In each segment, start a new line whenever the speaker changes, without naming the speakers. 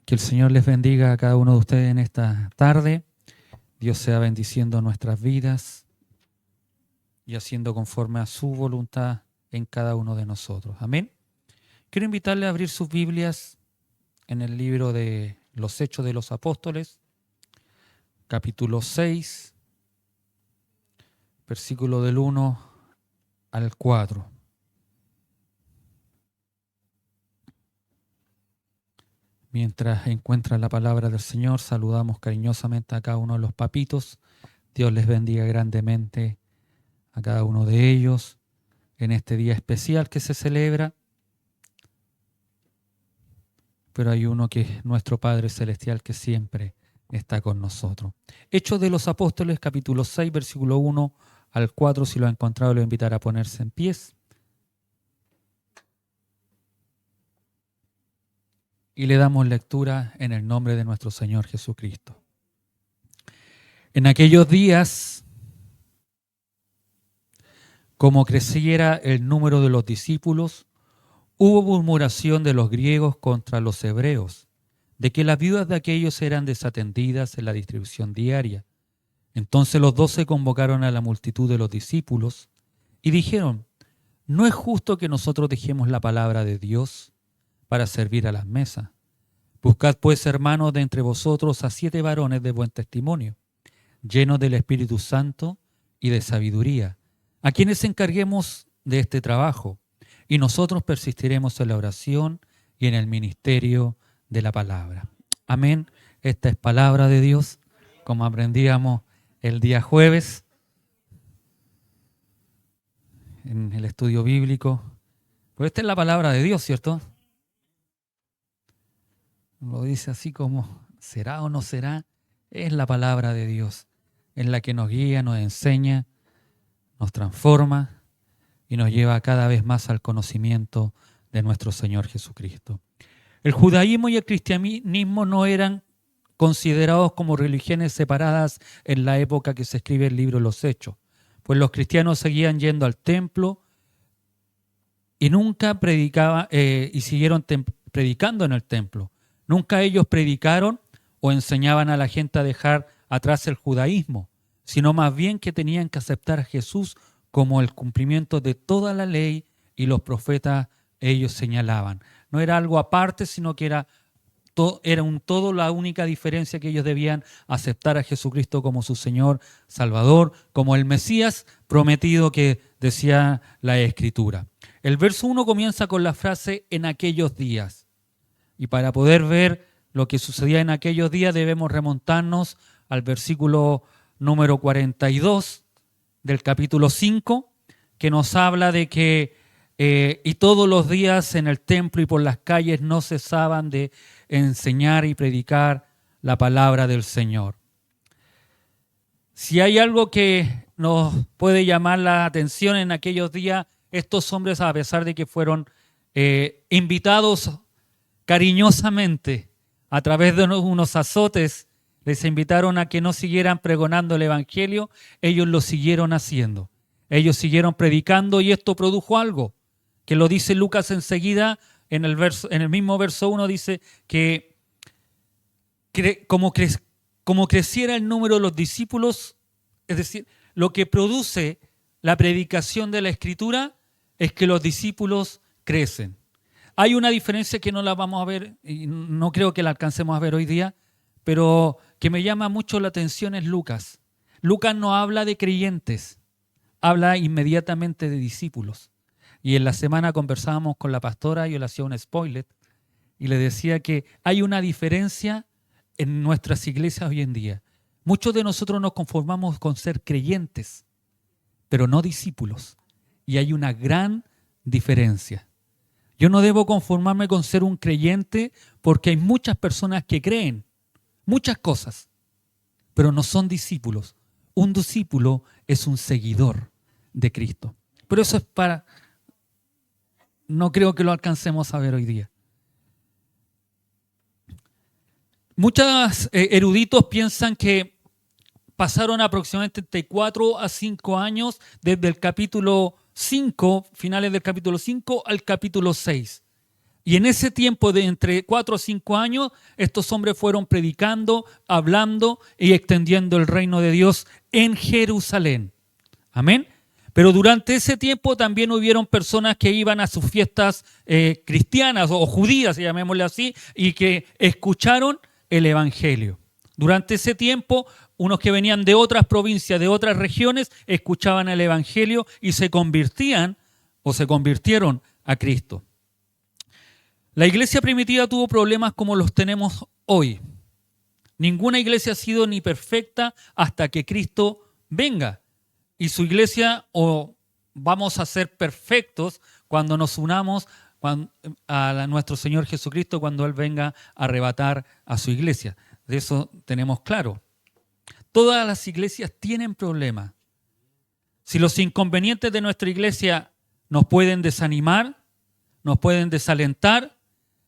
Que el Señor les bendiga a cada uno de ustedes en esta tarde. Dios sea bendiciendo nuestras vidas y haciendo conforme a su voluntad en cada uno de nosotros. Amén. Quiero invitarle a abrir sus Biblias en el libro de los Hechos de los Apóstoles, capítulo 6, versículo del 1 al 4. Mientras encuentran la palabra del Señor, saludamos cariñosamente a cada uno de los papitos. Dios les bendiga grandemente a cada uno de ellos en este día especial que se celebra. Pero hay uno que es nuestro Padre Celestial que siempre está con nosotros. Hechos de los Apóstoles, capítulo 6, versículo 1 al 4. Si lo ha encontrado, lo invitaré a ponerse en pies. Y le damos lectura en el nombre de nuestro Señor Jesucristo. En aquellos días, como creciera el número de los discípulos, hubo murmuración de los griegos contra los hebreos, de que las viudas de aquellos eran desatendidas en la distribución diaria. Entonces los 12 convocaron a la multitud de los discípulos y dijeron: ¿no es justo que nosotros dejemos la palabra de Dios para servir a las mesas? Buscad pues, hermanos, de entre vosotros a 7 varones de buen testimonio, llenos del Espíritu Santo y de sabiduría, a quienes encarguemos de este trabajo, y nosotros persistiremos en la oración y en el ministerio de la palabra. Amén. Esta es palabra de Dios, como aprendíamos el día jueves en el estudio bíblico. Pues esta es la palabra de Dios, ¿cierto? Lo dice así como será o no será. Es la palabra de Dios, en la que nos guía, nos enseña, nos transforma y nos lleva cada vez más al conocimiento de nuestro Señor Jesucristo. El judaísmo y el cristianismo no eran considerados como religiones separadas en la época que se escribe el libro de los Hechos, pues los cristianos seguían yendo al templo y nunca predicaban y siguieron predicando en el templo. Nunca ellos predicaron o enseñaban a la gente a dejar atrás el judaísmo, sino más bien que tenían que aceptar a Jesús como el cumplimiento de toda la ley y los profetas ellos señalaban. No era algo aparte, sino que era un todo. La única diferencia que ellos debían aceptar a Jesucristo como su Señor, Salvador, como el Mesías prometido que decía la Escritura. El verso 1 comienza con la frase "en aquellos días". Y para poder ver lo que sucedía en aquellos días debemos remontarnos al versículo número 42 del capítulo 5, que nos habla de que y todos los días en el templo y por las calles no cesaban de enseñar y predicar la palabra del Señor. Si hay algo que nos puede llamar la atención en aquellos días, estos hombres, a pesar de que fueron invitados cariñosamente a través de unos azotes, les invitaron a que no siguieran pregonando el Evangelio, ellos lo siguieron haciendo. Ellos siguieron predicando y esto produjo algo, que lo dice Lucas enseguida, en el mismo verso 1 dice que como creciera el número de los discípulos, es decir, lo que produce la predicación de la Escritura es que los discípulos crecen. Hay una diferencia que no la vamos a ver y no creo que la alcancemos a ver hoy día, pero que me llama mucho la atención es Lucas. Lucas no habla de creyentes, habla inmediatamente de discípulos. Y en la semana conversábamos con la pastora, yo le hacía un spoiler y le decía que hay una diferencia en nuestras iglesias hoy en día. Muchos de nosotros nos conformamos con ser creyentes, pero no discípulos. Y hay una gran diferencia. Yo no debo conformarme con ser un creyente porque hay muchas personas que creen muchas cosas, pero no son discípulos. Un discípulo es un seguidor de Cristo. Pero eso es no creo que lo alcancemos a ver hoy día. Muchos eruditos piensan que pasaron aproximadamente 4 a 5 años desde el capítulo 5, finales del capítulo 5 al capítulo 6. Y en ese tiempo de entre 4 o 5 años, estos hombres fueron predicando, hablando y extendiendo el reino de Dios en Jerusalén. Amén. Pero durante ese tiempo también hubieron personas que iban a sus fiestas cristianas o judías, llamémosle así, y que escucharon el evangelio. Durante ese tiempo, unos que venían de otras provincias, de otras regiones, escuchaban el evangelio y se convirtieron a Cristo. La iglesia primitiva tuvo problemas como los tenemos hoy. Ninguna iglesia ha sido ni perfecta hasta que Cristo venga. Y su iglesia, o vamos a ser perfectos cuando nos unamos a nuestro Señor Jesucristo, cuando Él venga a arrebatar a su iglesia. De eso tenemos claro. Todas las iglesias tienen problemas. Si los inconvenientes de nuestra iglesia nos pueden desanimar, nos pueden desalentar,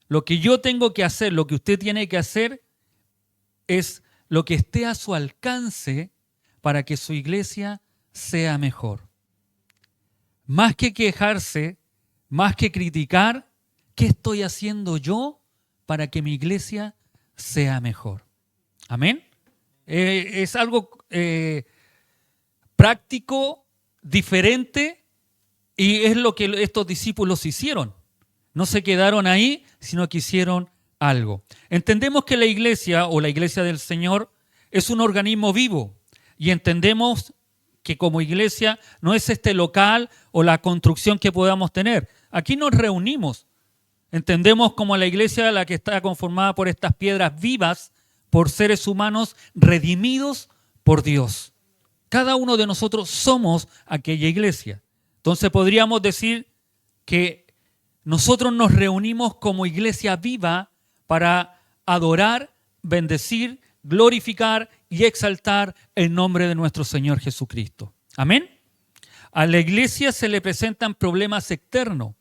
lo que yo tengo que hacer, lo que usted tiene que hacer, es lo que esté a su alcance para que su iglesia sea mejor. Más que quejarse, más que criticar, ¿qué estoy haciendo yo para que mi iglesia sea mejor? Amén. Es algo práctico, diferente, y es lo que estos discípulos hicieron. No se quedaron ahí, sino que hicieron algo. Entendemos que la iglesia o la iglesia del Señor es un organismo vivo y entendemos que como iglesia no es este local o la construcción que podamos tener. Aquí nos reunimos. Entendemos como la iglesia la que está conformada por estas piedras vivas, por seres humanos redimidos por Dios. Cada uno de nosotros somos aquella iglesia. Entonces podríamos decir que nosotros nos reunimos como iglesia viva para adorar, bendecir, glorificar y exaltar el nombre de nuestro Señor Jesucristo. Amén. A la iglesia se le presentan problemas externos.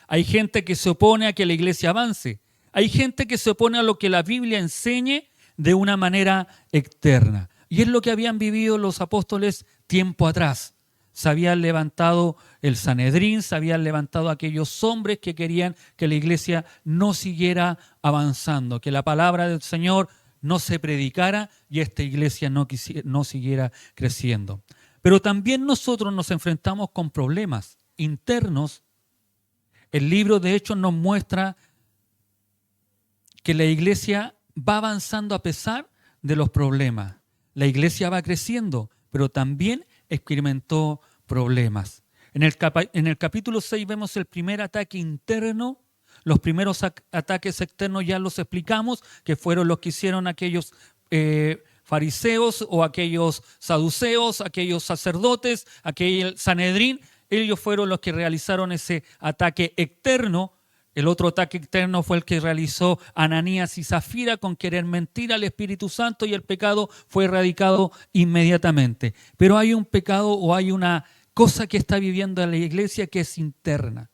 Hay gente que se opone a que la iglesia avance. Hay gente que se opone a lo que la Biblia enseñe de una manera externa. Y es lo que habían vivido los apóstoles tiempo atrás. Se habían levantado el Sanedrín, se habían levantado aquellos hombres que querían que la iglesia no siguiera avanzando, que la palabra del Señor no se predicara y esta iglesia no siguiera creciendo. Pero también nosotros nos enfrentamos con problemas internos. El libro de Hechos nos muestra que la iglesia va avanzando a pesar de los problemas. La iglesia va creciendo, pero también experimentó problemas. En el capítulo 6 vemos el primer ataque interno. Los primeros ataques externos ya los explicamos, que fueron los que hicieron aquellos fariseos o aquellos saduceos, aquellos sacerdotes, aquel Sanedrín. Ellos fueron los que realizaron ese ataque externo. El otro ataque externo fue el que realizó Ananías y Zafira con querer mentir al Espíritu Santo, y el pecado fue erradicado inmediatamente. Pero hay un pecado o hay una cosa que está viviendo la iglesia que es interna.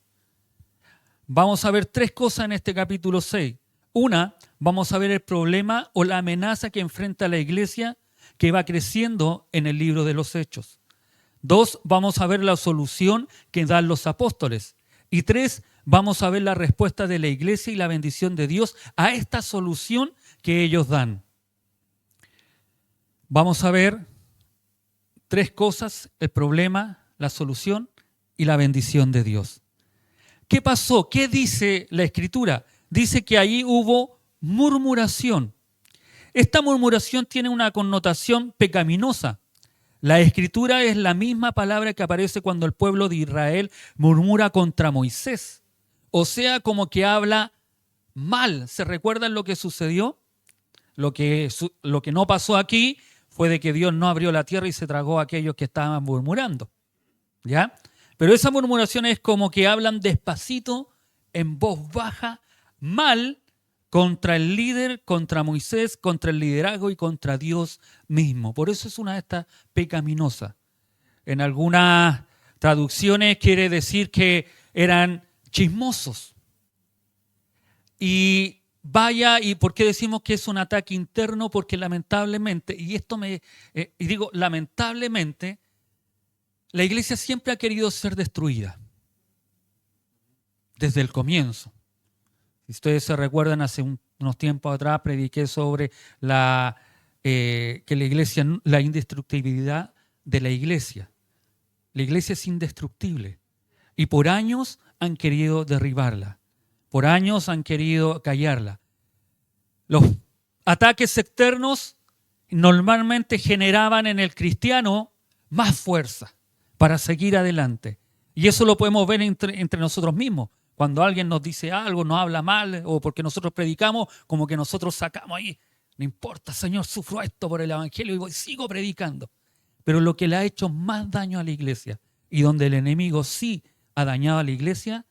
Vamos a ver 3 cosas en este capítulo 6. Una, vamos a ver el problema o la amenaza que enfrenta la iglesia que va creciendo en el libro de los Hechos. 2, vamos a ver la solución que dan los apóstoles. Y 3, vamos a ver la respuesta de la iglesia y la bendición de Dios a esta solución que ellos dan. Vamos a ver 3 cosas: el problema, la solución y la bendición de Dios. ¿Qué pasó? ¿Qué dice la Escritura? Dice que ahí hubo murmuración. Esta murmuración tiene una connotación pecaminosa. La Escritura es la misma palabra que aparece cuando el pueblo de Israel murmura contra Moisés. O sea, como que habla mal. ¿Se recuerdan lo que sucedió? Lo que no pasó aquí fue de que Dios no abrió la tierra y se tragó a aquellos que estaban murmurando. ¿Ya? Pero esa murmuración es como que hablan despacito, en voz baja, mal, contra el líder, contra Moisés, contra el liderazgo y contra Dios mismo. Por eso es una de estas pecaminosas. En algunas traducciones quiere decir que eran chismosos. Y vaya, ¿y por qué decimos que es un ataque interno? Porque lamentablemente, y digo lamentablemente, la iglesia siempre ha querido ser destruida. Desde el comienzo. Si ustedes se recuerdan, hace unos tiempos atrás prediqué sobre que la iglesia, la indestructibilidad de la iglesia. La iglesia es indestructible y por años han querido derribarla, por años han querido callarla. Los ataques externos normalmente generaban en el cristiano más fuerza para seguir adelante. Y eso lo podemos ver entre nosotros mismos. Cuando alguien nos dice algo, nos habla mal, o porque nosotros predicamos, como que nosotros sacamos ahí, no importa, Señor, sufro esto por el Evangelio y sigo predicando. Pero lo que le ha hecho más daño a la iglesia y donde el enemigo sí ha dañado a la iglesia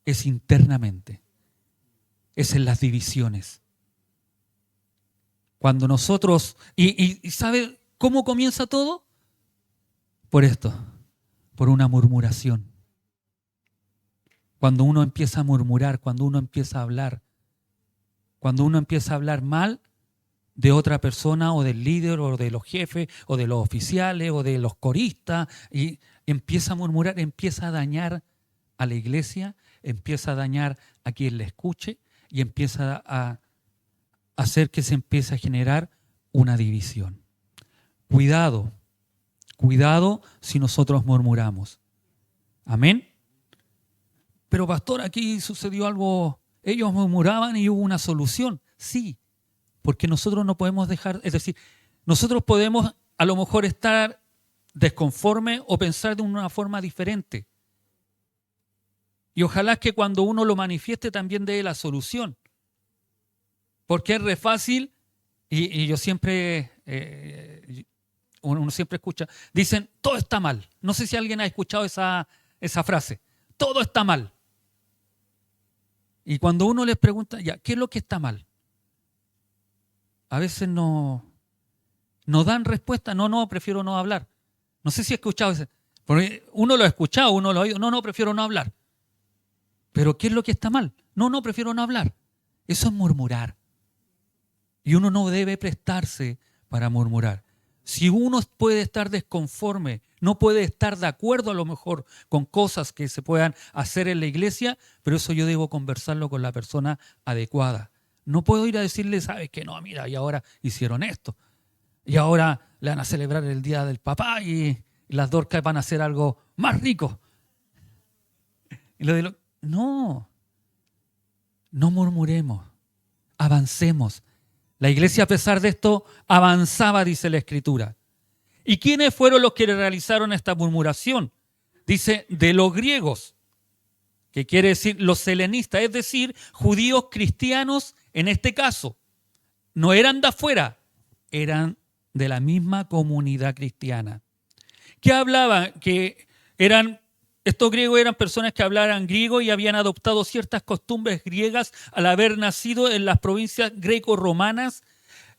es internamente. Es en las divisiones. Cuando nosotros... ¿Y sabe cómo comienza todo? Por esto, por una murmuración. Cuando uno empieza a murmurar, cuando uno empieza a hablar, cuando uno empieza a hablar mal de otra persona o del líder o de los jefes o de los oficiales o de los coristas y empieza a murmurar, empieza a dañar a la iglesia, empieza a dañar a quien le escuche y empieza a hacer que se empiece a generar una división. Cuidado, cuidado si nosotros murmuramos. Amén. Pero pastor, aquí sucedió algo, ellos murmuraban y hubo una solución. Sí, porque nosotros no podemos dejar, es decir, nosotros podemos a lo mejor estar desconformes o pensar de una forma diferente. Y ojalá que cuando uno lo manifieste también dé la solución. Porque es re fácil, y yo siempre, uno siempre escucha, dicen, todo está mal. No sé si alguien ha escuchado esa frase, todo está mal. Y cuando uno les pregunta, ya, ¿qué es lo que está mal? A veces no dan respuesta, no, prefiero no hablar. No sé si he escuchado eso. Porque uno lo ha escuchado, uno lo ha oído, no, prefiero no hablar. ¿Pero qué es lo que está mal? No, prefiero no hablar. Eso es murmurar. Y uno no debe prestarse para murmurar. Si uno puede estar desconforme, no puede estar de acuerdo a lo mejor con cosas que se puedan hacer en la iglesia, pero eso yo debo conversarlo con la persona adecuada. No puedo ir a decirle, ¿sabes qué? No, mira, y ahora hicieron esto. Y ahora le van a celebrar el Día del Papá y las Dorcas van a hacer algo más rico. No murmuremos, avancemos. La iglesia, a pesar de esto, avanzaba, dice la Escritura. ¿Y quiénes fueron los que realizaron esta murmuración? Dice, de los griegos, que quiere decir los helenistas, es decir, judíos cristianos en este caso. No eran de afuera, eran de la misma comunidad cristiana. ¿Qué hablaban? Estos griegos eran personas que hablaran griego y habían adoptado ciertas costumbres griegas al haber nacido en las provincias greco-romanas.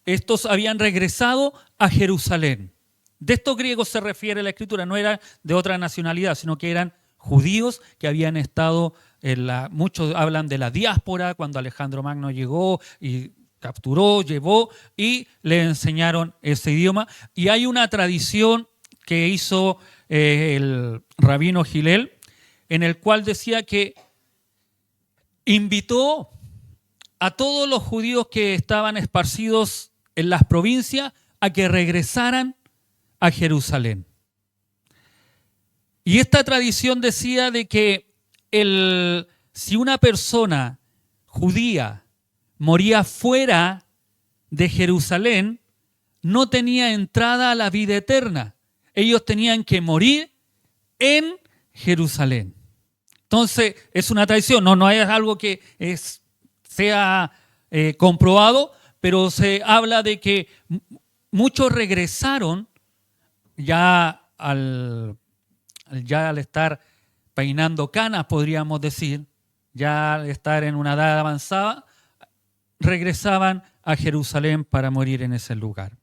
Estos habían regresado a Jerusalén. De estos griegos se refiere la Escritura, no eran de otra nacionalidad, sino que eran judíos que habían estado muchos hablan de la diáspora, cuando Alejandro Magno llegó y capturó, llevó y le enseñaron ese idioma. Y hay una tradición que hizo el rabino Hillel, en el cual decía que invitó a todos los judíos que estaban esparcidos en las provincias a que regresaran a Jerusalén. Y esta tradición decía de que si una persona judía moría fuera de Jerusalén, no tenía entrada a la vida eterna. Ellos tenían que morir en Jerusalén. Entonces, es una tradición, no es algo que sea comprobado, pero se habla de que muchos regresaron ya al estar peinando canas, podríamos decir, ya al estar en una edad avanzada, regresaban a Jerusalén para morir en ese lugar.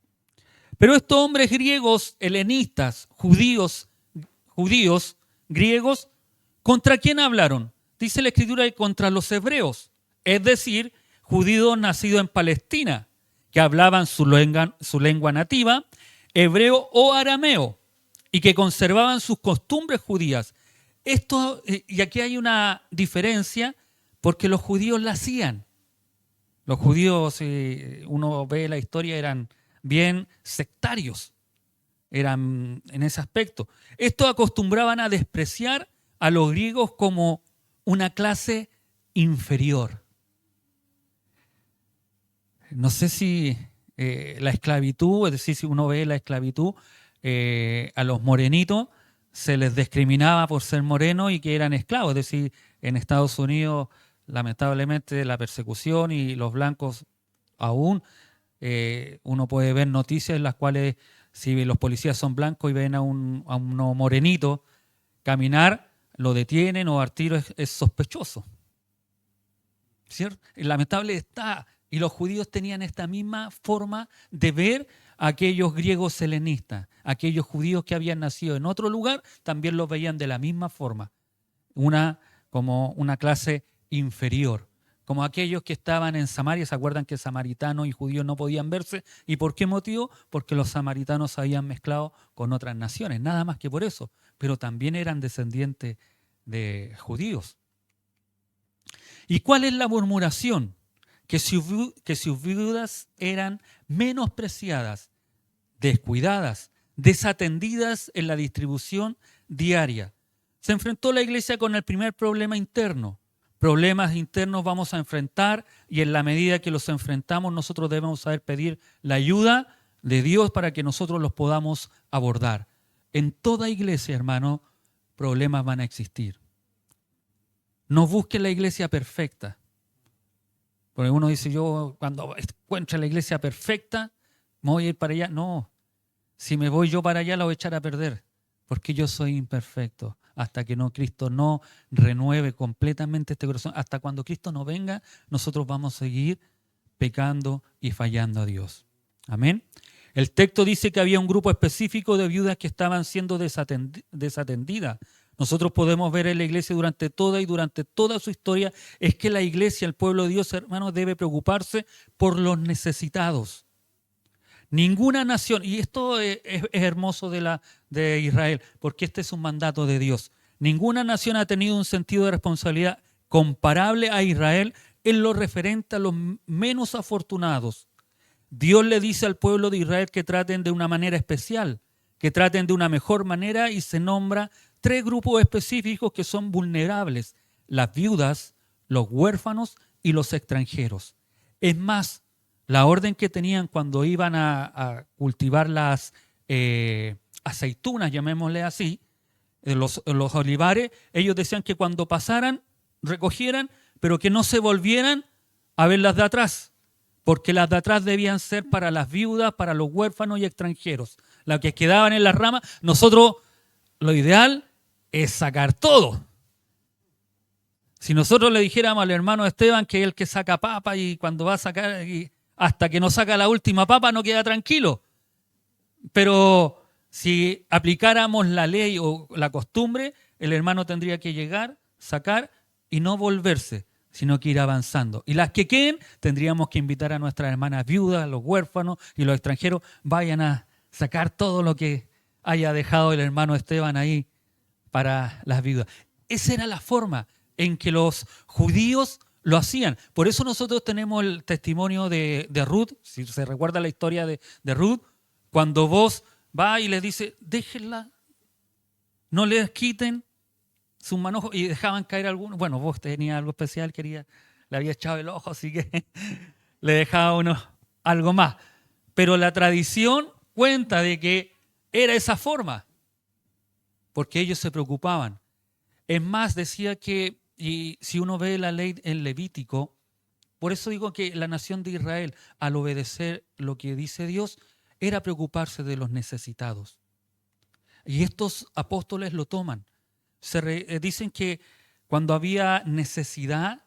Pero estos hombres griegos, helenistas, judíos, griegos, ¿contra quién hablaron? Dice la Escritura que contra los hebreos, es decir, judíos nacidos en Palestina, que hablaban su lengua nativa, hebreo o arameo, y que conservaban sus costumbres judías. Y aquí hay una diferencia, porque los judíos la hacían. Los judíos, si uno ve la historia, eran bien sectarios, eran en ese aspecto. Estos acostumbraban a despreciar a los griegos como una clase inferior. No sé si la esclavitud, es decir, si uno ve la esclavitud, a los morenitos se les discriminaba por ser morenos y que eran esclavos. Es decir, en Estados Unidos, lamentablemente, la persecución y los blancos aún, uno puede ver noticias en las cuales si los policías son blancos y ven a uno morenito caminar, lo detienen o al tiro es sospechoso. ¿Cierto? Lamentable está. Y los judíos tenían esta misma forma de ver a aquellos griegos helenistas. Aquellos judíos que habían nacido en otro lugar también los veían de la misma forma. Como una clase inferior. Como aquellos que estaban en Samaria, ¿se acuerdan que samaritanos y judíos no podían verse? ¿Y por qué motivo? Porque los samaritanos se habían mezclado con otras naciones, nada más que por eso. Pero también eran descendientes de judíos. ¿Y cuál es la murmuración? Que sus viudas eran menospreciadas, descuidadas, desatendidas en la distribución diaria. Se enfrentó la iglesia con el primer problema interno. Problemas internos vamos a enfrentar y en la medida que los enfrentamos nosotros debemos saber pedir la ayuda de Dios para que nosotros los podamos abordar. En toda iglesia, hermano, problemas van a existir. No busque la iglesia perfecta. Porque uno dice, yo cuando encuentre la iglesia perfecta, me voy a ir para allá. No, si me voy yo para allá la voy a echar a perder, porque yo soy imperfecto. Hasta que Cristo no renueve completamente este corazón, hasta cuando Cristo no venga, nosotros vamos a seguir pecando y fallando a Dios. Amén. El texto dice que había un grupo específico de viudas que estaban siendo desatendidas. Nosotros podemos ver en la iglesia durante toda su historia, es que la iglesia, el pueblo de Dios, hermanos, debe preocuparse por los necesitados. Ninguna nación, y esto es hermoso de Israel, porque este es un mandato de Dios. Ninguna nación ha tenido un sentido de responsabilidad comparable a Israel en lo referente a los menos afortunados. Dios le dice al pueblo de Israel que traten de una manera especial, que traten de una mejor manera y se nombra 3 grupos específicos que son vulnerables: las viudas, los huérfanos y los extranjeros. Es más, la orden que tenían cuando iban a cultivar las aceitunas, llamémosle así, los olivares, ellos decían que cuando pasaran, recogieran, pero que no se volvieran a ver las de atrás, porque las de atrás debían ser para las viudas, para los huérfanos y extranjeros. Las que quedaban en las ramas, nosotros, lo ideal es sacar todo. Si nosotros le dijéramos al hermano Esteban que es el que saca papa y cuando va a sacar, hasta que no saca la última papa no queda tranquilo. Pero si aplicáramos la ley o la costumbre, el hermano tendría que llegar, sacar y no volverse, sino que ir avanzando. Y las que queden, tendríamos que invitar a nuestras hermanas viudas, a los huérfanos y los extranjeros, vayan a sacar todo lo que haya dejado el hermano Esteban ahí para las viudas. Esa era la forma en que los judíos lo hacían. Por eso nosotros tenemos el testimonio de Ruth, si se recuerda la historia de Ruth, cuando vos va y les dice, déjenla, no les quiten sus manojos, y dejaban caer algunos. Bueno, vos tenías algo especial, le había echado el ojo, así que le dejaba uno algo más. Pero la tradición cuenta de que era esa forma, porque ellos se preocupaban. Es más, decía que, y si uno ve la ley en Levítico, por eso digo que la nación de Israel, al obedecer lo que dice Dios, era preocuparse de los necesitados. Y estos apóstoles lo toman. Dicen que cuando había necesidad,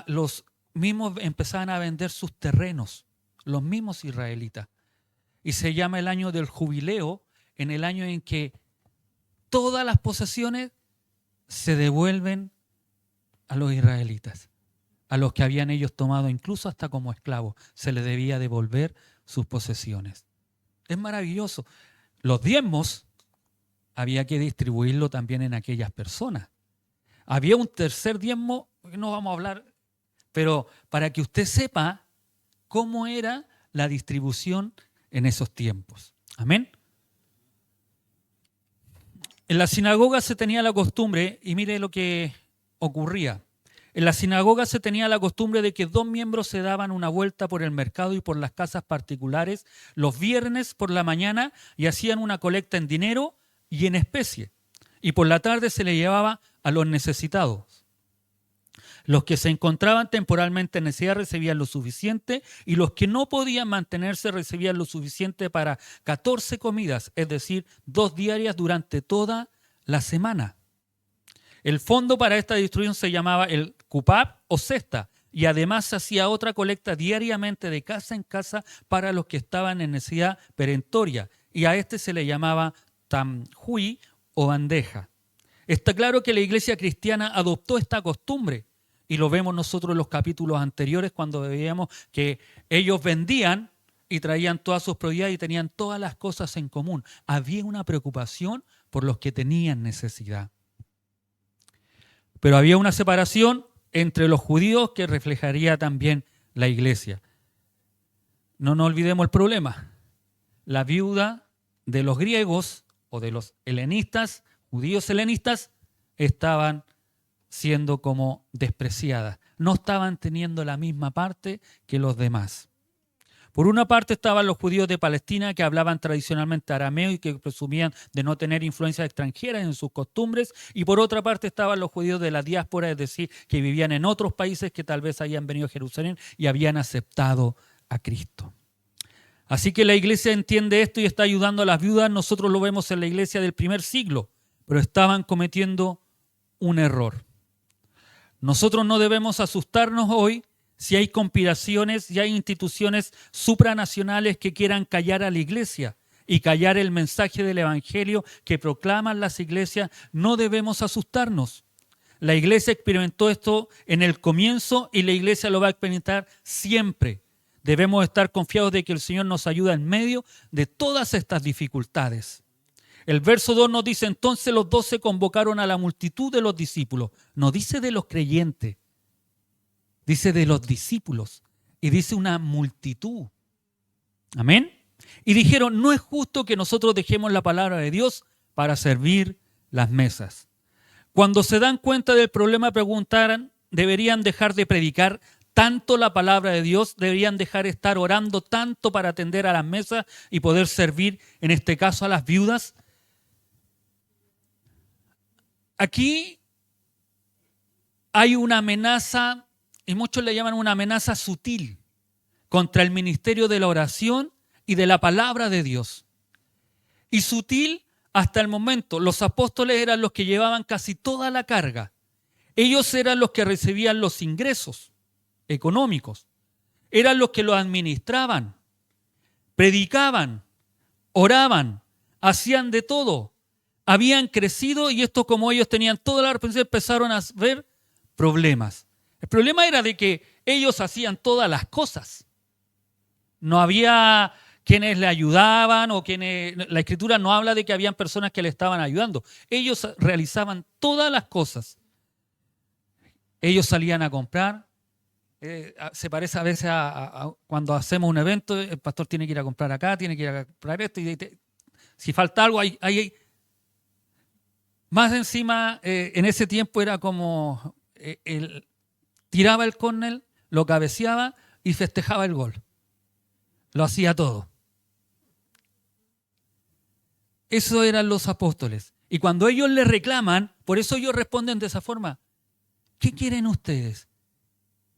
los mismos empezaban a vender sus terrenos, los mismos israelitas. Y se llama el año del jubileo, en el año en que todas las posesiones se devuelven a los israelitas, a los que habían ellos tomado incluso hasta como esclavos. Se les debía devolver sus posesiones. Es maravilloso. Los diezmos había que distribuirlo también en aquellas personas. Había un tercer diezmo, no vamos a hablar, pero para que usted sepa cómo era la distribución en esos tiempos. Amén. En la sinagoga se tenía la costumbre, y mire lo que ocurría. En la sinagoga se tenía la costumbre de que 2 miembros se daban una vuelta por el mercado y por las casas particulares los viernes por la mañana y hacían una colecta en dinero y en especie. Y por la tarde se le llevaba a los necesitados. Los que se encontraban temporalmente en necesidad recibían lo suficiente y los que no podían mantenerse recibían lo suficiente para 14 comidas, es decir, 2 diarias durante toda la semana. El fondo para esta distribución se llamaba el cupap o cesta y además se hacía otra colecta diariamente de casa en casa para los que estaban en necesidad perentoria y a este se le llamaba tamhui o bandeja. Está claro que la iglesia cristiana adoptó esta costumbre y lo vemos nosotros en los capítulos anteriores cuando veíamos que ellos vendían y traían todas sus propiedades y tenían todas las cosas en común. Había una preocupación por los que tenían necesidad. Pero había una separación entre los judíos que reflejaría también la iglesia. No nos olvidemos el problema. La viuda de los griegos o de los helenistas, judíos helenistas, estaban siendo como despreciadas. No estaban teniendo la misma parte que los demás. Por una parte estaban los judíos de Palestina que hablaban tradicionalmente arameo y que presumían de no tener influencias extranjeras en sus costumbres. Y por otra parte estaban los judíos de la diáspora, es decir, que vivían en otros países que tal vez habían venido a Jerusalén y habían aceptado a Cristo. Así que la iglesia entiende esto y está ayudando a las viudas. Nosotros lo vemos en la iglesia del primer siglo, pero estaban cometiendo un error. Nosotros no debemos asustarnos hoy si hay conspiraciones y hay instituciones supranacionales que quieran callar a la iglesia y callar el mensaje del evangelio que proclaman las iglesias. No debemos asustarnos. La iglesia experimentó esto en el comienzo y la iglesia lo va a experimentar siempre. Debemos estar confiados de que el Señor nos ayuda en medio de todas estas dificultades. El verso 2 nos dice, entonces los 12 convocaron a la multitud de los discípulos. No dice de los creyentes, dice de los discípulos. Y dice una multitud. Amén. Y dijeron, no es justo que nosotros dejemos la palabra de Dios para servir las mesas. Cuando se dan cuenta del problema, preguntaran, ¿deberían dejar de predicar tanto la palabra de Dios? ¿Deberían dejar de estar orando tanto para atender a las mesas y poder servir, en este caso, a las viudas? Aquí hay una amenaza, y muchos le llaman una amenaza sutil, contra el ministerio de la oración y de la palabra de Dios. Y sutil hasta el momento. Los apóstoles eran los que llevaban casi toda la carga. Ellos eran los que recibían los ingresos económicos. Eran los que los administraban, predicaban, oraban, hacían de todo. Habían crecido y esto, como ellos tenían toda la responsabilidad, empezaron a ver problemas. El problema era de que ellos hacían todas las cosas. No había quienes le ayudaban o quienes... La Escritura no habla de que habían personas que le estaban ayudando. Ellos realizaban todas las cosas. Ellos salían a comprar. Se parece a veces a cuando hacemos un evento, el pastor tiene que ir a comprar acá, tiene que ir a comprar esto. Si falta algo, hay más encima, en ese tiempo era como tiraba el córner, lo cabeceaba y festejaba el gol. Lo hacía todo. Eso eran los apóstoles. Y cuando ellos le reclaman, por eso ellos responden de esa forma. ¿Qué quieren ustedes?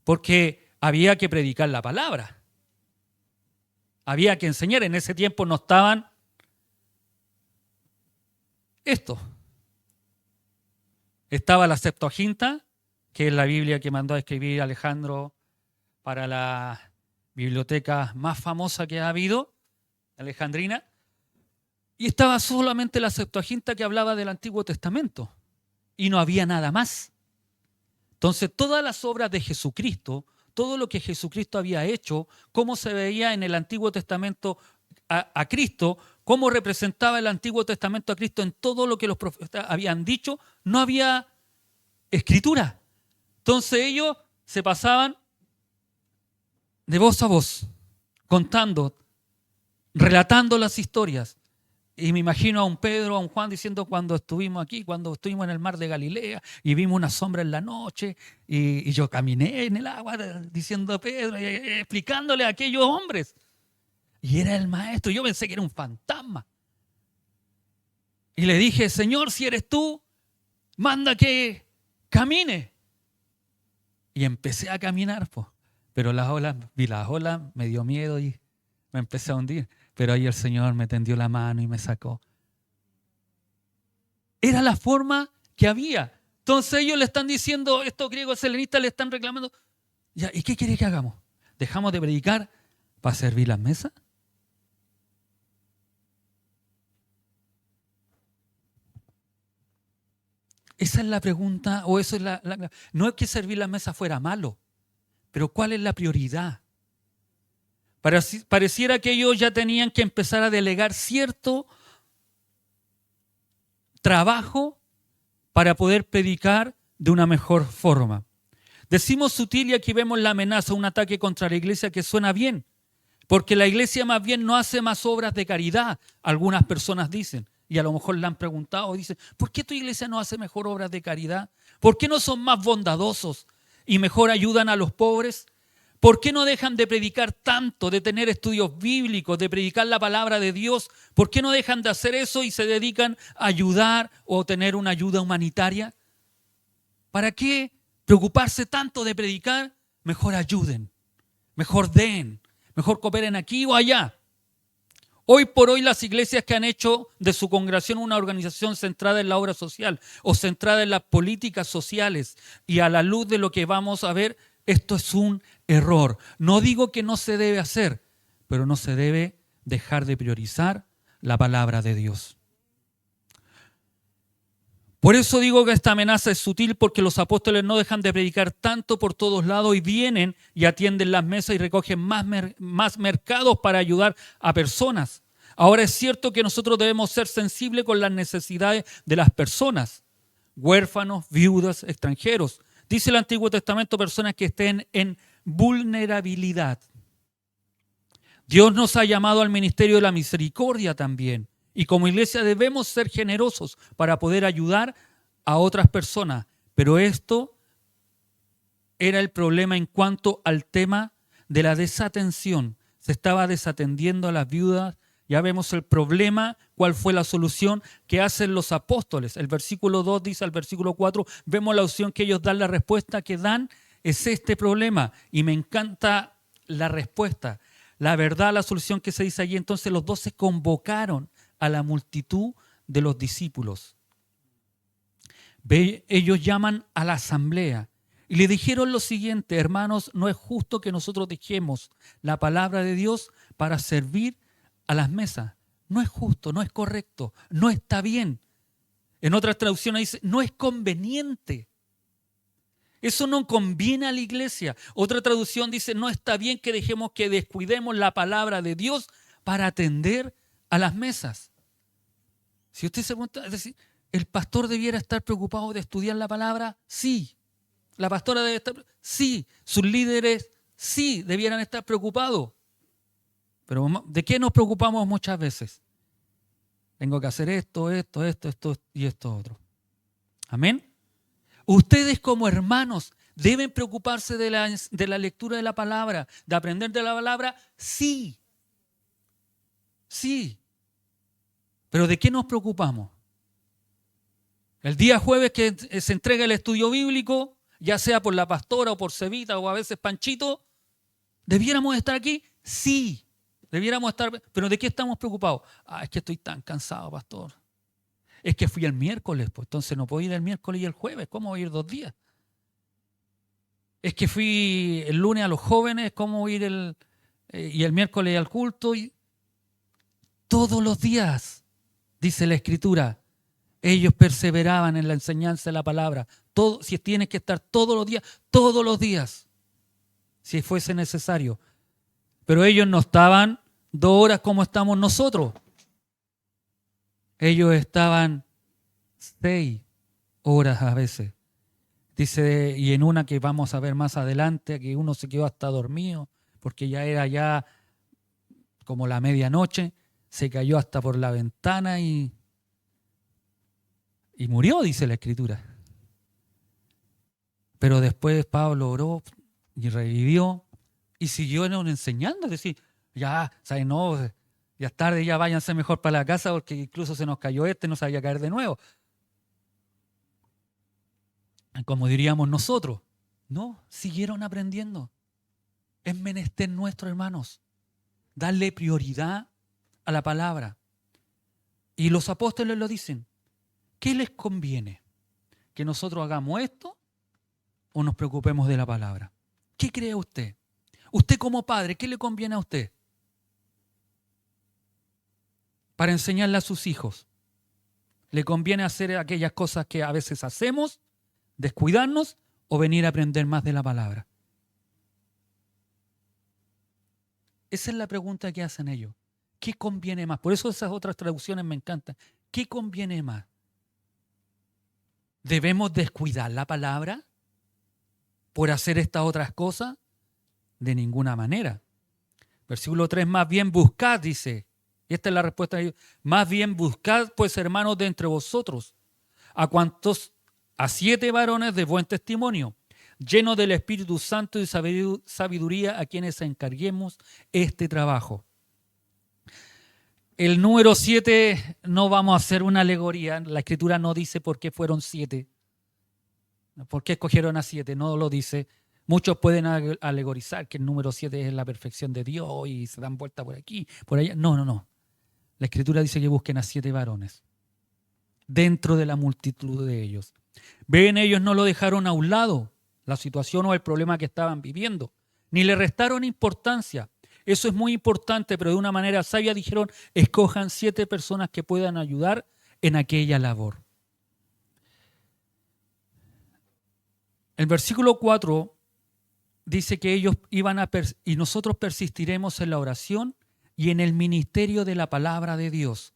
Porque había que predicar la palabra. Había que enseñar. En ese tiempo no estaban esto. Estaba la Septuaginta, que es la Biblia que mandó a escribir Alejandro para la biblioteca más famosa que ha habido, alejandrina, y estaba solamente la Septuaginta que hablaba del Antiguo Testamento, y no había nada más. Entonces, todas las obras de Jesucristo, todo lo que Jesucristo había hecho, cómo se veía en el Antiguo Testamento a Cristo, cómo representaba el Antiguo Testamento a Cristo en todo lo que los profetas habían dicho, no había escritura. Entonces ellos se pasaban de voz a voz, contando, relatando las historias. Y me imagino a un Pedro, a un Juan diciendo cuando estuvimos aquí, cuando estuvimos en el mar de Galilea y vimos una sombra en la noche y yo caminé en el agua diciendo a Pedro, explicándole a aquellos hombres. Y era el maestro, yo pensé que era un fantasma. Y le dije, Señor, si eres tú, manda que camine. Y empecé a caminar, pues. Pero vi las olas, me dio miedo y me empecé a hundir. Pero ahí el Señor me tendió la mano y me sacó. Era la forma que había. Entonces ellos le están diciendo, estos griegos helenistas le están reclamando, ya, ¿y qué quiere que hagamos? ¿Dejamos de predicar para servir las mesas? Esa es la pregunta, o eso es no es que servir las mesas fuera malo, pero ¿cuál es la prioridad? Pareciera que ellos ya tenían que empezar a delegar cierto trabajo para poder predicar de una mejor forma. Decimos sutil y aquí vemos la amenaza, un ataque contra la iglesia que suena bien, porque la iglesia más bien no hace más obras de caridad, algunas personas dicen, y a lo mejor le han preguntado, dicen, ¿por qué tu iglesia no hace mejor obras de caridad? ¿Por qué no son más bondadosos y mejor ayudan a los pobres? ¿Por qué no dejan de predicar tanto, de tener estudios bíblicos, de predicar la palabra de Dios? ¿Por qué no dejan de hacer eso y se dedican a ayudar o tener una ayuda humanitaria? ¿Para qué preocuparse tanto de predicar? Mejor ayuden, mejor den, mejor cooperen aquí o allá. Hoy por hoy las iglesias que han hecho de su congregación una organización centrada en la obra social o centrada en las políticas sociales y a la luz de lo que vamos a ver, esto es un error. No digo que no se debe hacer, pero no se debe dejar de priorizar la palabra de Dios. Por eso digo que esta amenaza es sutil, porque los apóstoles no dejan de predicar tanto por todos lados y vienen y atienden las mesas y recogen más mercados para ayudar a personas. Ahora es cierto que nosotros debemos ser sensibles con las necesidades de las personas, huérfanos, viudas, extranjeros. Dice el Antiguo Testamento, personas que estén en vulnerabilidad. Dios nos ha llamado al ministerio de la misericordia también. Y como iglesia debemos ser generosos para poder ayudar a otras personas. Pero esto era el problema en cuanto al tema de la desatención. Se estaba desatendiendo a las viudas. Ya vemos el problema, cuál fue la solución que hacen los apóstoles. El versículo 2 dice al versículo 4, vemos la opción que ellos dan, la respuesta que dan es este problema. Y me encanta la respuesta. La verdad, la solución que se dice allí. Entonces los 12 convocaron a la multitud de los discípulos. Ellos llaman a la asamblea y le dijeron lo siguiente: hermanos, no es justo que nosotros dejemos la palabra de Dios para servir a las mesas. No es justo, no es correcto, no está bien. En otras traducciones dice, no es conveniente. Eso no conviene a la iglesia. Otra traducción dice, no está bien que dejemos que descuidemos la palabra de Dios para atender a las mesas. Si usted se pregunta, es decir, ¿el pastor debiera estar preocupado de estudiar la palabra? Sí. ¿La pastora debe estar? Sí. ¿Sus líderes? Sí, debieran estar preocupados. Pero ¿de qué nos preocupamos muchas veces? Tengo que hacer esto y esto otro. Amén. Ustedes como hermanos deben preocuparse de la lectura de la palabra, de aprender de la palabra. Sí. Sí. ¿Pero de qué nos preocupamos? El día jueves que se entrega el estudio bíblico, ya sea por la pastora o por Cevita o a veces Panchito, ¿debiéramos estar aquí? Sí, debiéramos estar. ¿Pero de qué estamos preocupados? Es que estoy tan cansado, pastor. Es que fui el miércoles, pues entonces no puedo ir el miércoles y el jueves. ¿Cómo voy a ir 2 días? Es que fui el lunes a los jóvenes, ¿cómo voy a ir y el miércoles al culto? Todos los días. Dice la Escritura, ellos perseveraban en la enseñanza de la palabra. Si tienes que estar todos los días, si fuese necesario. Pero ellos no estaban 2 horas como estamos nosotros. Ellos estaban 6 horas a veces. Dice, y en una que vamos a ver más adelante, que uno se quedó hasta dormido, porque ya era ya como la medianoche, se cayó hasta por la ventana y murió, dice la Escritura. Pero después Pablo oró y revivió y siguió enseñando, es decir, ya, ¿sabes? No, ya es tarde, ya váyanse mejor para la casa porque incluso se nos cayó no sabía caer de nuevo. Como diríamos nosotros, no, siguieron aprendiendo. Es menester nuestro, hermanos, darle prioridad a la palabra. Y los apóstoles lo dicen. ¿Qué les conviene? ¿Que nosotros hagamos esto o nos preocupemos de la palabra? ¿Qué cree usted? Usted como padre, ¿qué le conviene a usted? Para enseñarle a sus hijos. ¿Le conviene hacer aquellas cosas que a veces hacemos, descuidarnos o venir a aprender más de la palabra? Esa es la pregunta que hacen ellos. ¿Qué conviene más? Por eso esas otras traducciones me encantan. ¿Qué conviene más? ¿Debemos descuidar la palabra por hacer estas otras cosas? De ninguna manera. Versículo 3, más bien buscad, dice. Y esta es la respuesta de ellos. Más bien buscad, pues, hermanos, de entre vosotros, a 7 varones de buen testimonio, llenos del Espíritu Santo y sabiduría, a quienes encarguemos este trabajo. El número 7 no vamos a hacer una alegoría. La Escritura no dice por qué fueron 7. ¿Por qué escogieron a 7? No lo dice. Muchos pueden alegorizar que el número 7 es la perfección de Dios y se dan vuelta por aquí, por allá. No. La Escritura dice que busquen a 7 varones dentro de la multitud de ellos. Ven, ellos no lo dejaron a un lado, la situación o el problema que estaban viviendo, ni le restaron importancia. Eso es muy importante, pero de una manera sabia dijeron, escojan 7 personas que puedan ayudar en aquella labor. El versículo 4 dice que ellos y nosotros persistiremos en la oración y en el ministerio de la palabra de Dios.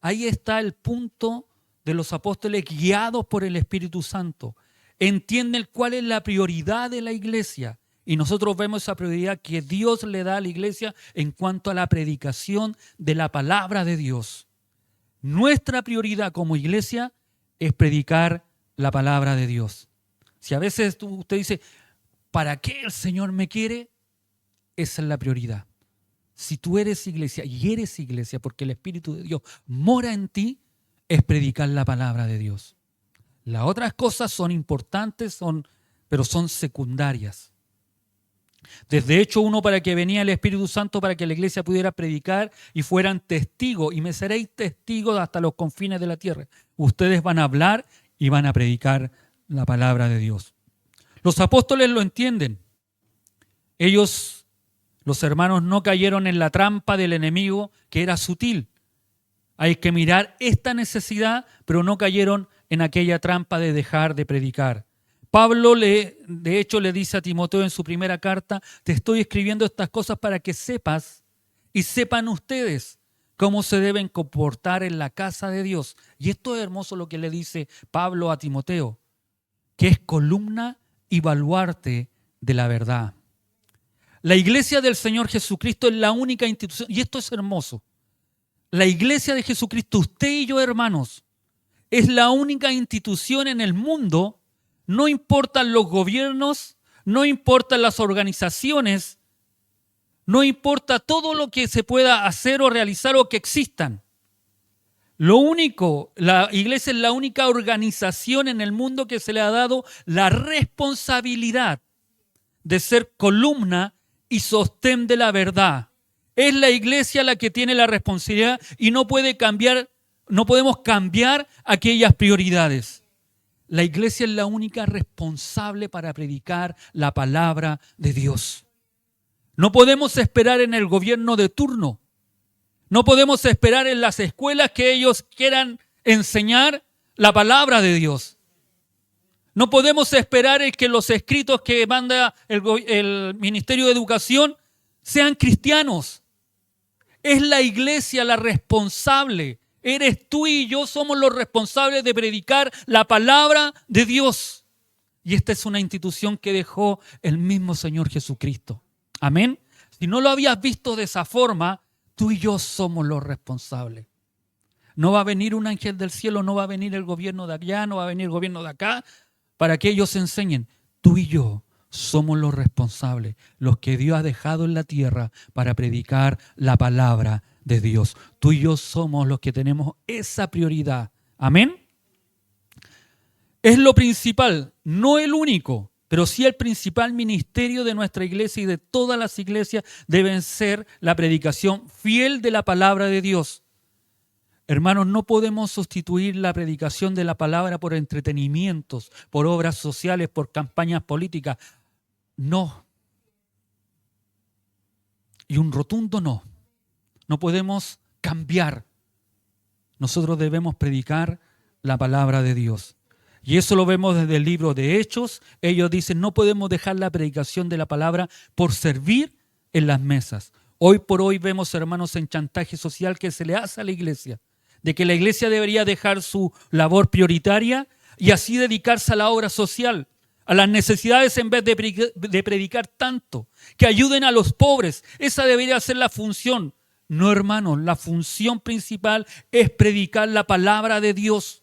Ahí está el punto de los apóstoles guiados por el Espíritu Santo. Entienden cuál es la prioridad de la iglesia. Y nosotros vemos esa prioridad que Dios le da a la iglesia en cuanto a la predicación de la palabra de Dios. Nuestra prioridad como iglesia es predicar la palabra de Dios. Si a veces usted dice, ¿para qué el Señor me quiere? Esa es la prioridad. Si tú eres iglesia y eres iglesia porque el Espíritu de Dios mora en ti, es predicar la palabra de Dios. Las otras cosas son importantes, pero son secundarias. Desde Hechos 1, para que venía el Espíritu Santo para que la iglesia pudiera predicar y fueran testigos, y me seréis testigos hasta los confines de la tierra. Ustedes van a hablar y van a predicar la palabra de Dios. Los apóstoles lo entienden. Ellos, los hermanos, no cayeron en la trampa del enemigo que era sutil. Hay que mirar esta necesidad, pero no cayeron en aquella trampa de dejar de predicar. Pablo, de hecho, le dice a Timoteo en su primera carta, te estoy escribiendo estas cosas para que sepas y sepan ustedes cómo se deben comportar en la casa de Dios. Y esto es hermoso lo que le dice Pablo a Timoteo, que es columna y baluarte de la verdad. La iglesia del Señor Jesucristo es la única institución, y esto es hermoso. La iglesia de Jesucristo, usted y yo, hermanos, es la única institución en el mundo. No importan los gobiernos, no importan las organizaciones, no importa todo lo que se pueda hacer o realizar o que existan. Lo único, la iglesia es la única organización en el mundo que se le ha dado la responsabilidad de ser columna y sostén de la verdad. Es la iglesia la que tiene la responsabilidad y no podemos cambiar aquellas prioridades. La iglesia es la única responsable para predicar la palabra de Dios. No podemos esperar en el gobierno de turno. No podemos esperar en las escuelas que ellos quieran enseñar la palabra de Dios. No podemos esperar en que los escritos que manda el Ministerio de Educación sean cristianos. Es la iglesia la responsable. Eres tú y yo somos los responsables de predicar la palabra de Dios. Y esta es una institución que dejó el mismo Señor Jesucristo. Amén. Si no lo habías visto de esa forma, tú y yo somos los responsables. No va a venir un ángel del cielo, no va a venir el gobierno de allá, no va a venir el gobierno de acá, para que ellos enseñen. Tú y yo somos los responsables, los que Dios ha dejado en la tierra para predicar la palabra de Dios. Tú y yo somos los que tenemos esa prioridad. Amén. Es lo principal, no el único, pero sí el principal ministerio de nuestra iglesia y de todas las iglesias deben ser la predicación fiel de la palabra de Dios. Hermanos, no podemos sustituir la predicación de la palabra por entretenimientos, por obras sociales, por campañas políticas. No. Y un rotundo no. No podemos cambiar. Nosotros debemos predicar la palabra de Dios. Y eso lo vemos desde el libro de Hechos. Ellos dicen, no podemos dejar la predicación de la palabra por servir en las mesas. Hoy por hoy vemos, hermanos, en chantaje social que se le hace a la iglesia, de que la iglesia debería dejar su labor prioritaria y así dedicarse a la obra social, a las necesidades en vez de predicar tanto, que ayuden a los pobres. Esa debería ser la función. No, hermanos, la función principal es predicar la palabra de Dios,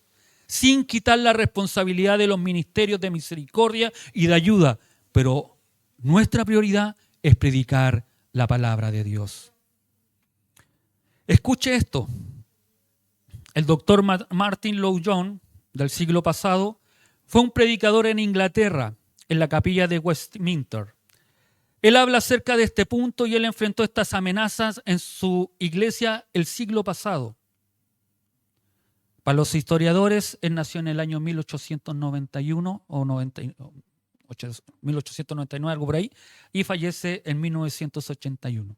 sin quitar la responsabilidad de los ministerios de misericordia y de ayuda. Pero nuestra prioridad es predicar la palabra de Dios. Escuche esto. El doctor Martin Lloyd-Jones, del siglo pasado, fue un predicador en Inglaterra, en la capilla de Westminster. Él habla acerca de este punto y él enfrentó estas amenazas en su iglesia el siglo pasado. Para los historiadores, él nació en el año 1891 o 1899, algo por ahí, y fallece en 1981.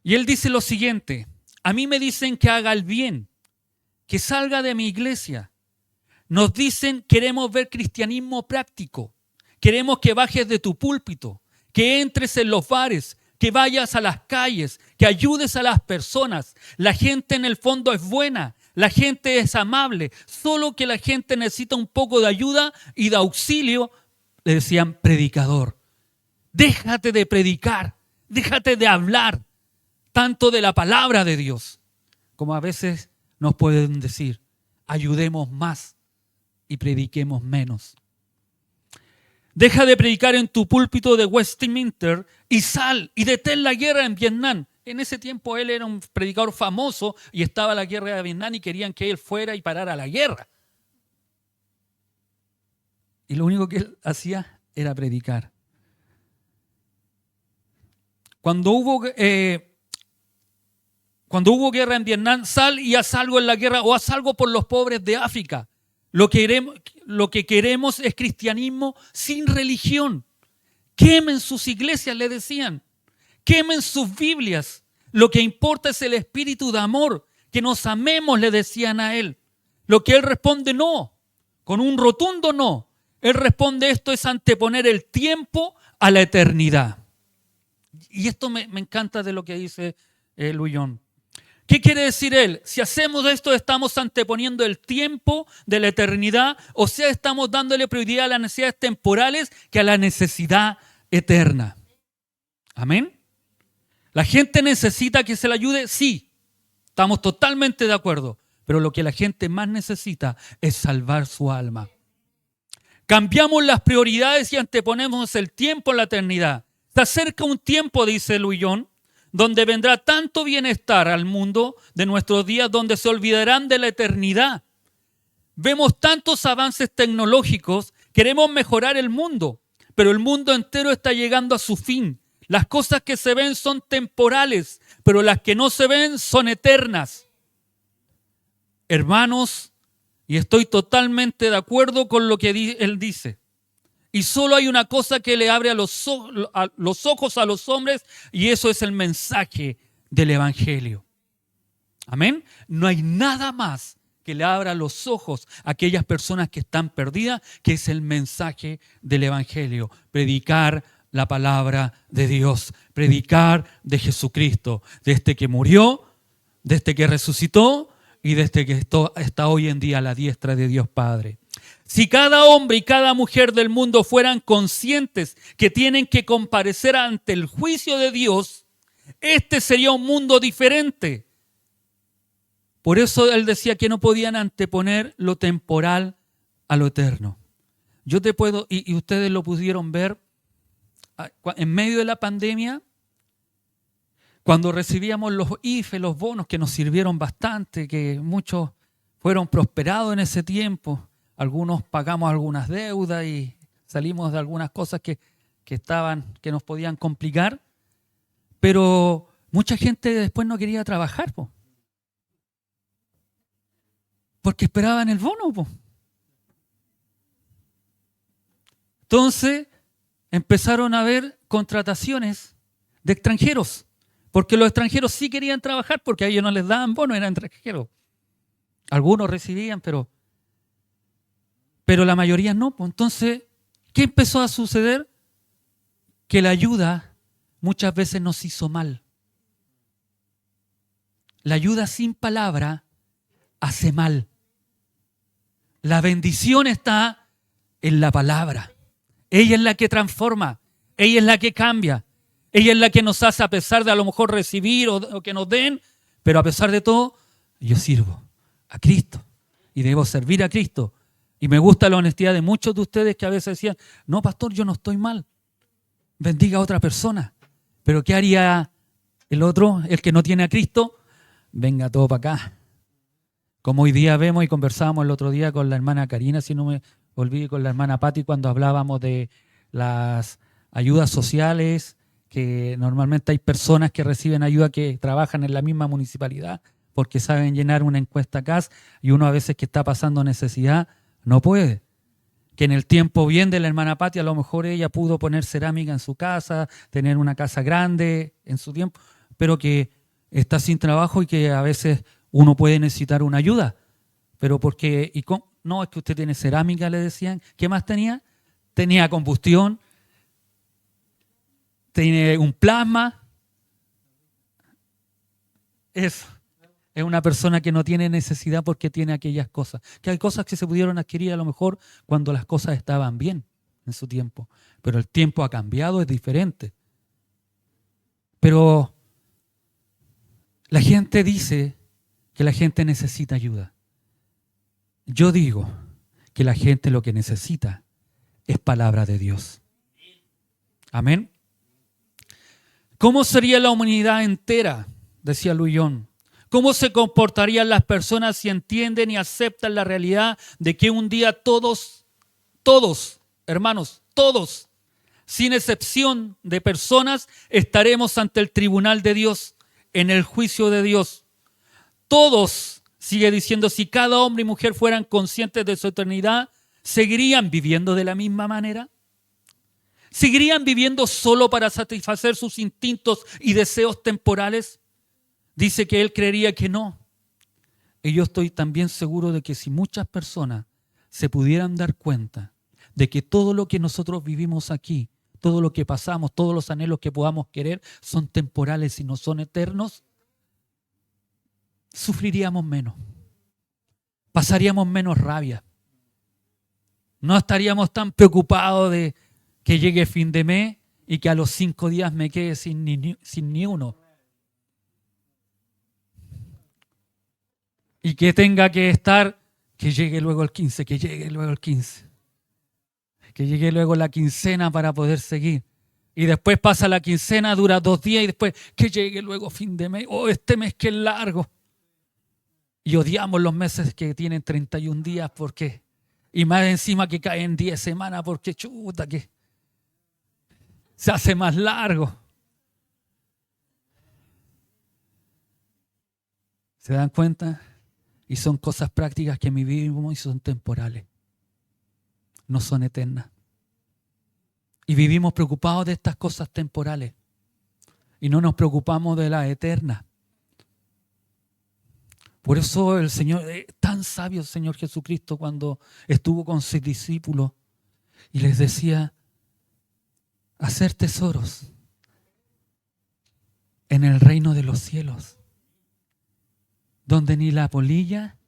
Y él dice lo siguiente: a mí me dicen que haga el bien, que salga de mi iglesia. Nos dicen, queremos ver cristianismo práctico. Queremos que bajes de tu púlpito, que entres en los bares, que vayas a las calles, que ayudes a las personas. La gente en el fondo es buena, la gente es amable, solo que la gente necesita un poco de ayuda y de auxilio. Le decían, predicador, déjate de predicar, déjate de hablar tanto de la palabra de Dios, como a veces nos pueden decir, ayudemos más y prediquemos menos. Deja de predicar en tu púlpito de Westminster y sal y detén la guerra en Vietnam. En ese tiempo él era un predicador famoso y estaba la guerra de Vietnam y querían que él fuera y parara la guerra. Y lo único que él hacía era predicar. Cuando hubo guerra en Vietnam, sal y haz algo en la guerra o haz algo por los pobres de África. Lo que queremos es cristianismo sin religión. Quemen sus iglesias, le decían. Quemen sus Biblias. Lo que importa es el espíritu de amor. Que nos amemos, le decían a él. Lo que él responde, no. Con un rotundo no. Él responde, esto es anteponer el tiempo a la eternidad. Y esto me encanta de lo que dice Lloyd-Jones. ¿Qué quiere decir él? Si hacemos esto, estamos anteponiendo el tiempo de la eternidad, o sea, estamos dándole prioridad a las necesidades temporales que a la necesidad eterna. ¿Amén? ¿La gente necesita que se le ayude? Sí, estamos totalmente de acuerdo, pero lo que la gente más necesita es salvar su alma. Cambiamos las prioridades y anteponemos el tiempo a la eternidad. Se acerca un tiempo, dice Lloyd-Jones, donde vendrá tanto bienestar al mundo de nuestros días, donde se olvidarán de la eternidad. Vemos tantos avances tecnológicos, queremos mejorar el mundo, pero el mundo entero está llegando a su fin. Las cosas que se ven son temporales, pero las que no se ven son eternas. Hermanos, y estoy totalmente de acuerdo con lo que él dice. Y solo hay una cosa que le abre los ojos a los hombres, y eso es el mensaje del Evangelio. Amén. No hay nada más que le abra los ojos a aquellas personas que están perdidas, que es el mensaje del Evangelio. Predicar la palabra de Dios, predicar de Jesucristo, de este que murió, de este que resucitó y desde que está hoy en día a la diestra de Dios Padre. Si cada hombre y cada mujer del mundo fueran conscientes que tienen que comparecer ante el juicio de Dios, este sería un mundo diferente. Por eso él decía que no podían anteponer lo temporal a lo eterno. Yo te puedo, y ustedes lo pudieron ver en medio de la pandemia, cuando recibíamos los IFE, los bonos que nos sirvieron bastante, que muchos fueron prosperados en ese tiempo. Algunos pagamos algunas deudas y salimos de algunas cosas que nos podían complicar. Pero mucha gente después no quería trabajar, porque esperaban el bono. Entonces empezaron a haber contrataciones de extranjeros, porque los extranjeros sí querían trabajar, porque a ellos no les daban bono, eran extranjeros. Algunos recibían, pero la mayoría no. Entonces, ¿qué empezó a suceder? Que la ayuda muchas veces nos hizo mal. La ayuda sin palabra hace mal. La bendición está en la palabra. Ella es la que transforma, ella es la que cambia, ella es la que nos hace, a pesar de a lo mejor recibir o que nos den, pero a pesar de todo, yo sirvo a Cristo y debo servir a Cristo. Y me gusta la honestidad de muchos de ustedes que a veces decían, no, pastor, yo no estoy mal, bendiga a otra persona. Pero ¿qué haría el otro, el que no tiene a Cristo? Venga todo para acá. Como hoy día vemos y conversábamos el otro día con la hermana Karina, si no me olvidé, con la hermana Patti, cuando hablábamos de las ayudas sociales, que normalmente hay personas que reciben ayuda que trabajan en la misma municipalidad porque saben llenar una encuesta CAS, y uno a veces que está pasando necesidad no puede. Que en el tiempo bien de la hermana Patti, a lo mejor ella pudo poner cerámica en su casa, tener una casa grande en su tiempo, pero que está sin trabajo y que a veces uno puede necesitar una ayuda. Pero porque, no, es que usted tiene cerámica, le decían. ¿Qué más tenía? Tenía combustión, tiene un plasma. Eso. Es una persona que no tiene necesidad porque tiene aquellas cosas. Que hay cosas que se pudieron adquirir a lo mejor cuando las cosas estaban bien en su tiempo. Pero el tiempo ha cambiado, es diferente. Pero la gente dice que la gente necesita ayuda. Yo digo que la gente lo que necesita es palabra de Dios. Amén. ¿Cómo sería la humanidad entera? Decía Luillón. ¿Cómo se comportarían las personas si entienden y aceptan la realidad de que un día todos, hermanos, todos, sin excepción de personas, estaremos ante el tribunal de Dios, en el juicio de Dios? Todos, sigue diciendo, si cada hombre y mujer fueran conscientes de su eternidad, ¿seguirían viviendo de la misma manera? ¿Seguirían viviendo solo para satisfacer sus instintos y deseos temporales? Dice que él creería que no. Y yo estoy también seguro de que si muchas personas se pudieran dar cuenta de que todo lo que nosotros vivimos aquí, todo lo que pasamos, todos los anhelos que podamos querer son temporales y no son eternos, sufriríamos menos, pasaríamos menos rabia, no estaríamos tan preocupados de que llegue fin de mes y que a los 5 días me quede sin ni uno. Y que tenga que estar, que llegue luego el 15, que llegue luego el 15. Que llegue luego la quincena para poder seguir. Y después pasa la quincena, dura 2 días y después que llegue luego fin de mes. Oh, este mes que es largo. Y odiamos los meses que tienen 31 días porque, y más encima que caen 10 semanas porque chuta que se hace más largo. ¿Se dan cuenta? Y son cosas prácticas que vivimos y son temporales. No son eternas. Y vivimos preocupados de estas cosas temporales. Y no nos preocupamos de las eternas. Por eso el Señor, tan sabio el Señor Jesucristo cuando estuvo con sus discípulos y les decía, hacer tesoros en el reino de los cielos, donde ni la polilla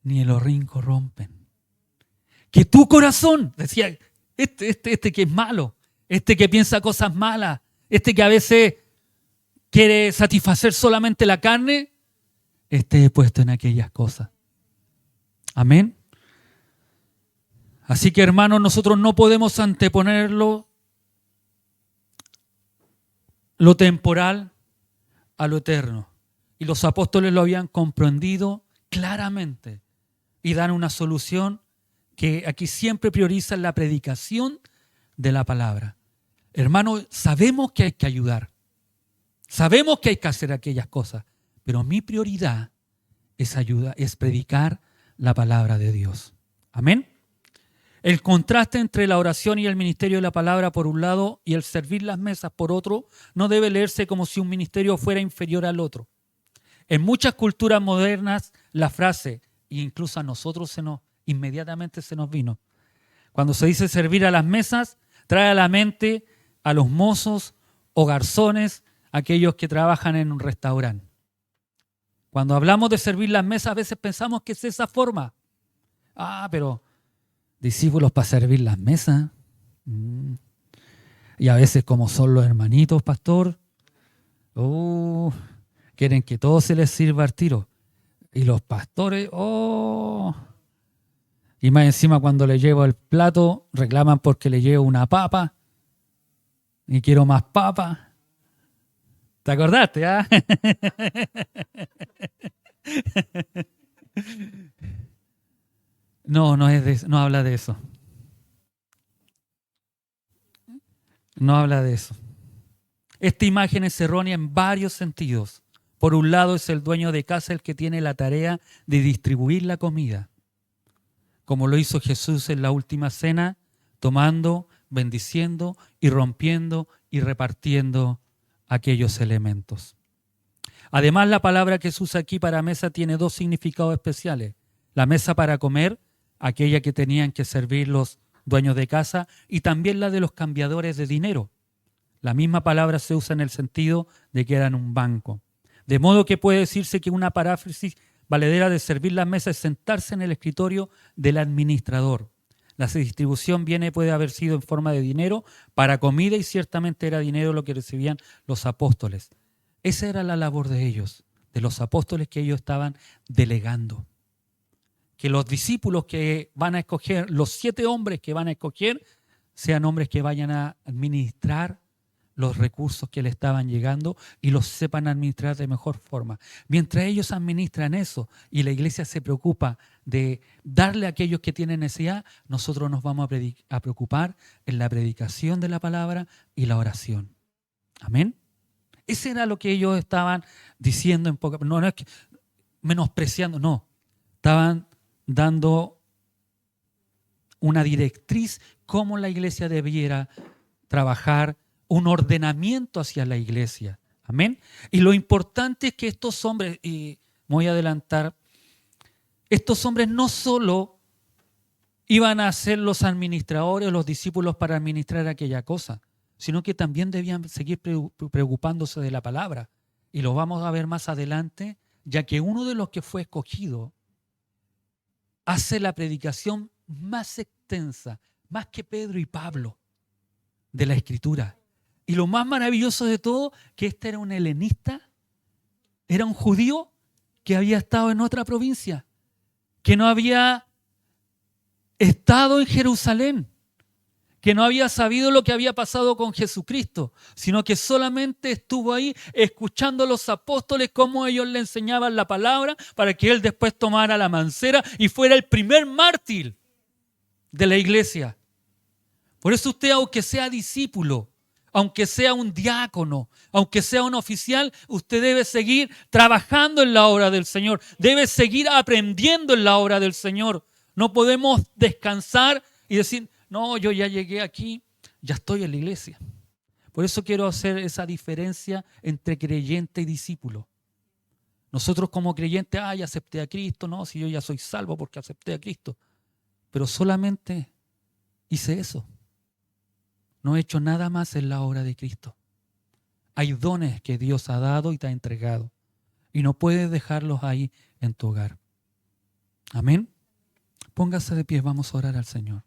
ni el horrín corrompen. Que tu corazón, decía, este que es malo, este que piensa cosas malas, este que a veces quiere satisfacer solamente la carne, esté puesto en aquellas cosas. Amén. Así que, hermanos, nosotros no podemos anteponerlo, lo temporal, a lo eterno. Y los apóstoles lo habían comprendido claramente y dan una solución que aquí siempre prioriza la predicación de la palabra. Hermanos, sabemos que hay que ayudar, sabemos que hay que hacer aquellas cosas, pero mi prioridad es predicar la palabra de Dios. Amén. El contraste entre la oración y el ministerio de la palabra por un lado y el servir las mesas por otro no debe leerse como si un ministerio fuera inferior al otro. En muchas culturas modernas la frase, e incluso a nosotros inmediatamente se nos vino, cuando se dice servir a las mesas, trae a la mente a los mozos o garzones, aquellos que trabajan en un restaurante. Cuando hablamos de servir las mesas, a veces pensamos que es esa forma. Pero discípulos para servir las mesas. Y a veces como son los hermanitos, pastor, quieren que todo se les sirva al tiro. Y los pastores, y más encima cuando le llevo el plato, reclaman porque le llevo una papa. Y quiero más papa. ¿Te acordaste, No habla de eso. No habla de eso. Esta imagen es errónea en varios sentidos. Por un lado, es el dueño de casa el que tiene la tarea de distribuir la comida, como lo hizo Jesús en la última cena, tomando, bendiciendo y rompiendo y repartiendo aquellos elementos. Además, la palabra que se usa aquí para mesa tiene dos significados especiales. La mesa para comer, aquella que tenían que servir los dueños de casa, y también la de los cambiadores de dinero. La misma palabra se usa en el sentido de que eran un banco. De modo que puede decirse que una paráfrasis valedera de servir las mesas es sentarse en el escritorio del administrador. La distribución puede haber sido en forma de dinero para comida y ciertamente era dinero lo que recibían los apóstoles. Esa era la labor de ellos, de los apóstoles que ellos estaban delegando. Que los discípulos que van a escoger, los 7 hombres que van a escoger, sean hombres que vayan a administrar los recursos que le estaban llegando y los sepan administrar de mejor forma. Mientras ellos administran eso y la iglesia se preocupa de darle a aquellos que tienen necesidad, nosotros nos vamos a preocupar en la predicación de la palabra y la oración. Amén. Ese era lo que ellos estaban diciendo en poca, no es que menospreciando, no. Estaban dando una directriz cómo la iglesia debiera trabajar, un ordenamiento hacia la iglesia. Amén. Y lo importante es que estos hombres, y me voy a adelantar, estos hombres no solo iban a ser los administradores o los discípulos para administrar aquella cosa, sino que también debían seguir preocupándose de la palabra. Y lo vamos a ver más adelante, ya que uno de los que fue escogido hace la predicación más extensa, más que Pedro y Pablo, de la Escritura. Y lo más maravilloso de todo, que este era un helenista, era un judío que había estado en otra provincia, que no había estado en Jerusalén, que no había sabido lo que había pasado con Jesucristo, sino que solamente estuvo ahí escuchando a los apóstoles cómo ellos le enseñaban la palabra para que él después tomara la mancera y fuera el primer mártir de la iglesia. Por eso usted, aunque sea discípulo, aunque sea un diácono, aunque sea un oficial, usted debe seguir trabajando en la obra del Señor, debe seguir aprendiendo en la obra del Señor. No podemos descansar y decir, no, yo ya llegué aquí, ya estoy en la iglesia. Por eso quiero hacer esa diferencia entre creyente y discípulo. Nosotros como creyentes, ya acepté a Cristo, no, si yo ya soy salvo porque acepté a Cristo. Pero solamente hice eso. No he hecho nada más en la obra de Cristo. Hay dones que Dios ha dado y te ha entregado. y no puedes dejarlos ahí en tu hogar. Amén. Póngase de pie, vamos a orar al Señor.